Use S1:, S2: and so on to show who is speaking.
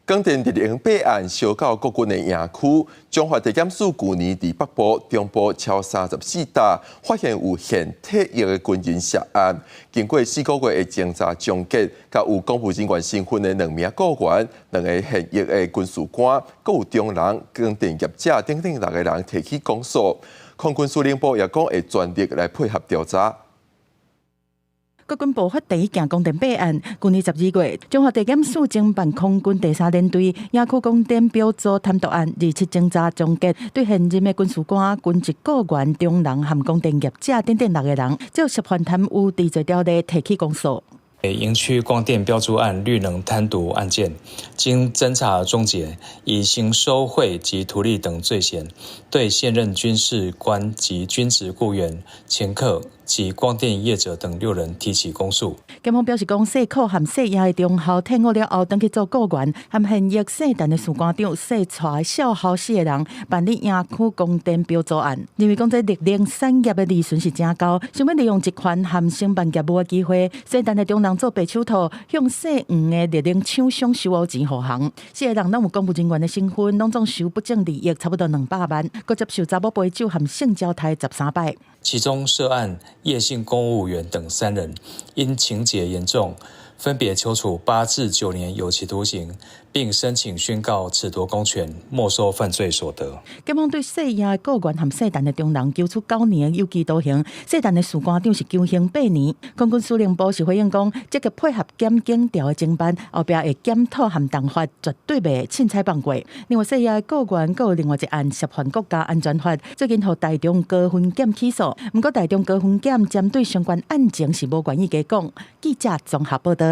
S1: 广电108案烧到国军的营区，中华地检署去年伫北部、中部超34大发现有现退役的军人涉案。经过4个月的侦查终结，甲有公务人员身份的2名雇员、2个现役的军事官，阁有中人、广电业者等6个人提起公诉。空军司令部也讲会全力来配合调查。
S2: 国军爆发第一件光电弊案，去年12月，中华地检署侦办空军第3联队野区光电标组贪渎案，27侦查终结，对现任的军事官、军职雇员、中人和光电业者等6个人，就涉嫌贪污治罪条例提起公诉。
S3: 营区光电标注案绿能贪渎案件，经侦查终结，以行收贿及图利等罪嫌，对现任军事官及军职雇员、掮客及光电业者等6人提起公诉。
S2: 检方表示讲，谢库和谢亚的中校退伍了后，登去做雇员，和现役谢陈的士官长谢带小校4个人办理营区光电标组案，认为讲这历练产业的利润是真高，想要利用职权和承办业务的机会，谢陈的中人做白手套，向谢黄的历练厂商收黑钱护航。4个人拢有公务人员的身份，拢总收不正利益差不多200万，佮接受查某陪酒和性交态13摆。
S3: 其中涉案叶姓公务员等3人，因情节严重，分别求处8至9年有期徒刑，并申请宣告褫夺公权，没收犯罪所得。
S2: 检方对谢亚的雇员和谢陈的中人求处9年的有期徒刑，谢陈的士官长是求刑8年。空军司令部是回应讲，积极配合检警调的侦办，后壁会检讨和动发，绝对袂凊彩放过。另外，谢亚的雇员还有另外一案涉犯国家安全法，最近获台中高分检起诉。不过，台中高分检针对相关案情是无愿意加讲。记者综合报道。